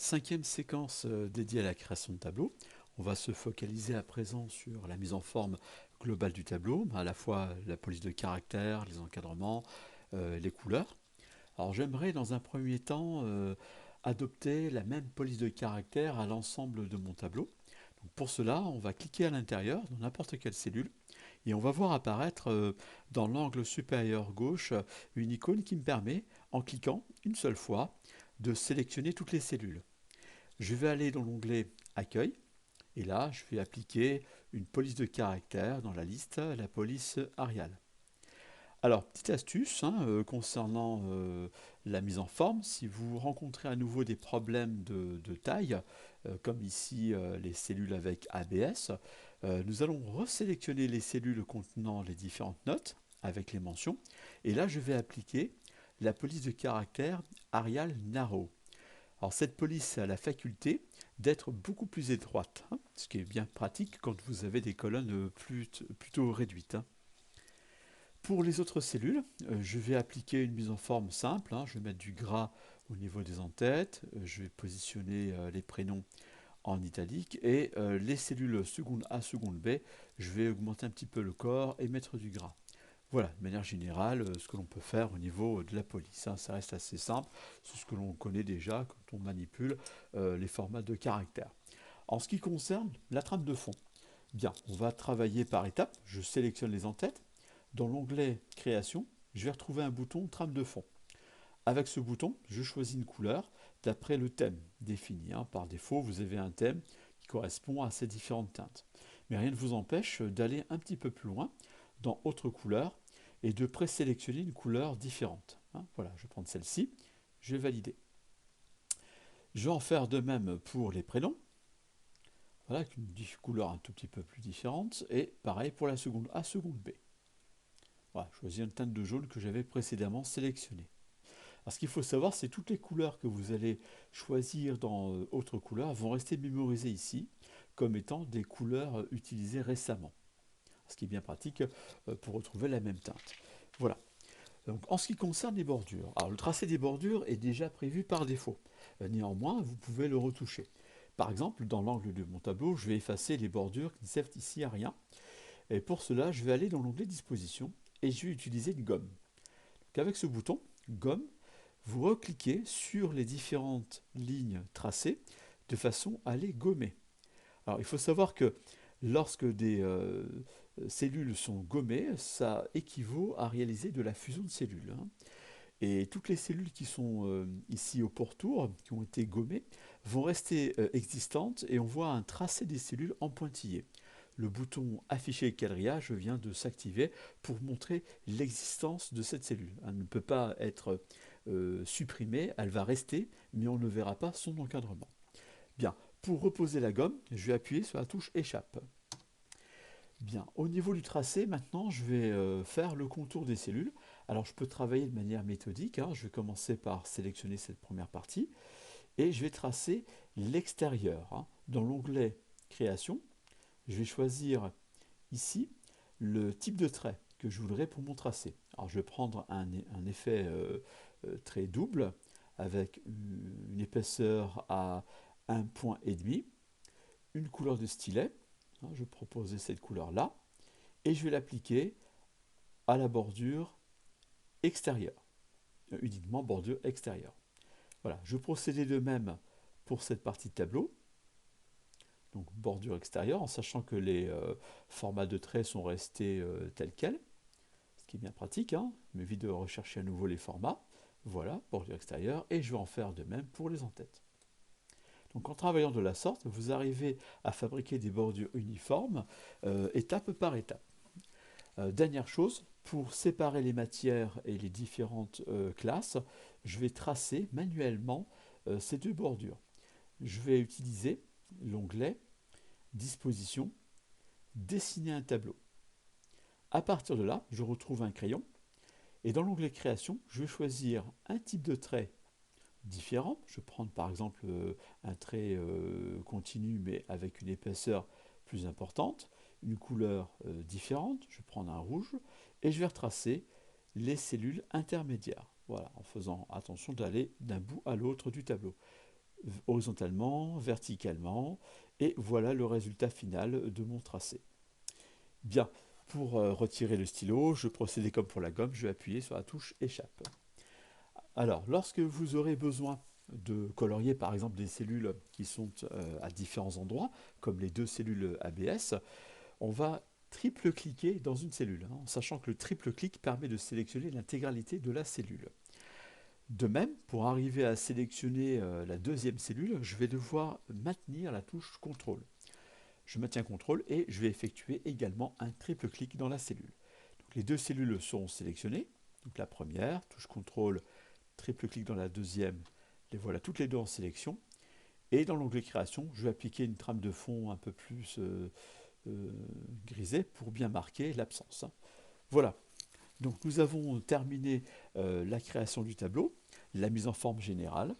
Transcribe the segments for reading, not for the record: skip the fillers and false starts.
Cinquième séquence dédiée à la création de tableaux. On va se focaliser à présent sur la mise en forme globale du tableau, à la fois la police de caractère, les encadrements, les couleurs. Alors j'aimerais dans un premier temps adopter la même police de caractère à l'ensemble de mon tableau. Donc pour cela, on va cliquer à l'intérieur, dans n'importe quelle cellule, et on va voir apparaître dans l'angle supérieur gauche une icône qui me permet, en cliquant une seule fois, de sélectionner toutes les cellules. Je vais aller dans l'onglet Accueil, et là, je vais appliquer une police de caractère dans la liste, la police Arial. Alors, petite astuce concernant la mise en forme, si vous rencontrez à nouveau des problèmes de taille, comme ici les cellules avec ABS, nous allons resélectionner les cellules contenant les différentes notes avec les mentions, et là je vais appliquer la police de caractère Arial Narrow. Alors cette police a la faculté d'être beaucoup plus étroite, ce qui est bien pratique quand vous avez des colonnes plutôt réduites. Pour les autres cellules, je vais appliquer une mise en forme simple. Je vais mettre du gras au niveau des entêtes, je vais positionner les prénoms en italique et les cellules seconde A, seconde B, je vais augmenter un petit peu le corps et mettre du gras. Voilà, de manière générale, ce que l'on peut faire au niveau de la police. Ça reste assez simple, c'est ce que l'on connaît déjà quand on manipule les formats de caractères. En ce qui concerne la trame de fond, bien, on va travailler par étapes. Je sélectionne les entêtes. Dans l'onglet Création, je vais retrouver un bouton Trame de fond. Avec ce bouton, je choisis une couleur d'après le thème défini. Par défaut, vous avez un thème qui correspond à ces différentes teintes. Mais rien ne vous empêche d'aller un petit peu plus loin dans Autre couleur et de présélectionner une couleur différente. Voilà, je vais prendre celle-ci, je vais valider. Je vais en faire de même pour les prénoms. Voilà, avec une couleur un tout petit peu plus différente. Et pareil pour la seconde A, seconde B. Voilà, je choisis une teinte de jaune que j'avais précédemment sélectionnée. Alors, ce qu'il faut savoir, c'est que toutes les couleurs que vous allez choisir dans Autre couleur vont rester mémorisées ici comme étant des couleurs utilisées récemment. Ce qui est bien pratique pour retrouver la même teinte. Voilà. Donc, en ce qui concerne les bordures, alors le tracé des bordures est déjà prévu par défaut. Néanmoins, vous pouvez le retoucher. Par exemple, dans l'angle de mon tableau, je vais effacer les bordures qui ne servent ici à rien. Et pour cela, je vais aller dans l'onglet Disposition et je vais utiliser une gomme. Donc, avec ce bouton, gomme, vous recliquez sur les différentes lignes tracées de façon à les gommer. Alors, il faut savoir que lorsque des cellules sont gommées, ça équivaut à réaliser de la fusion de cellules. Et toutes les cellules qui sont ici au pourtour, qui ont été gommées, vont rester existantes et on voit un tracé des cellules en pointillé. Le bouton Afficher quadrillage vient de s'activer pour montrer l'existence de cette cellule. Elle ne peut pas être supprimée, elle va rester, mais on ne verra pas son encadrement. Bien, pour reposer la gomme, je vais appuyer sur la touche Échappe. Bien, au niveau du tracé, maintenant, je vais faire le contour des cellules. Alors, je peux travailler de manière méthodique. Je vais commencer par sélectionner cette première partie et je vais tracer l'extérieur. Dans l'onglet Création, je vais choisir ici le type de trait que je voudrais pour mon tracé. Alors, je vais prendre un effet trait double avec une épaisseur à 1,5 points, une couleur de stylet. Je vais proposer cette couleur-là et je vais l'appliquer à la bordure extérieure, uniquement bordure extérieure. Voilà, je procédais de même pour cette partie de tableau, donc bordure extérieure, en sachant que les formats de traits sont restés tels quels, ce qui est bien pratique, m'évite de rechercher à nouveau les formats. Voilà, bordure extérieure, et je vais en faire de même pour les entêtes. Donc en travaillant de la sorte, vous arrivez à fabriquer des bordures uniformes, étape par étape. Dernière chose, pour séparer les matières et les différentes classes, je vais tracer manuellement ces deux bordures. Je vais utiliser l'onglet Disposition, Dessiner un tableau. À partir de là, je retrouve un crayon et dans l'onglet Création, je vais choisir un type de trait différent. Je vais prendre par exemple un trait continu mais avec une épaisseur plus importante, une couleur différente, je vais prendre un rouge et je vais retracer les cellules intermédiaires. Voilà, en faisant attention d'aller d'un bout à l'autre du tableau. horizontalement, verticalement, et voilà le résultat final de mon tracé. Bien, pour retirer le stylo, je procédais comme pour la gomme, je vais appuyer sur la touche échappe. Alors, lorsque vous aurez besoin de colorier par exemple des cellules qui sont à différents endroits, comme les deux cellules ABS, on va triple-cliquer dans une cellule, en sachant que le triple-clic permet de sélectionner l'intégralité de la cellule. De même, pour arriver à sélectionner la deuxième cellule, je vais devoir maintenir la touche CTRL. Je maintiens CTRL et je vais effectuer également un triple clic dans la cellule. Donc, les deux cellules seront sélectionnées. Donc la première, touche CTRL, triple clic dans la deuxième, les voilà toutes les deux en sélection. Et dans l'onglet création, je vais appliquer une trame de fond un peu plus grisée pour bien marquer l'absence. Voilà. Donc nous avons terminé la création du tableau, la mise en forme générale.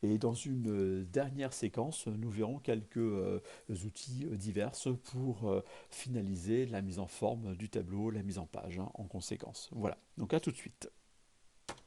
Et dans une dernière séquence, nous verrons quelques outils divers pour finaliser la mise en forme du tableau, la mise en page en conséquence. Voilà, donc à tout de suite.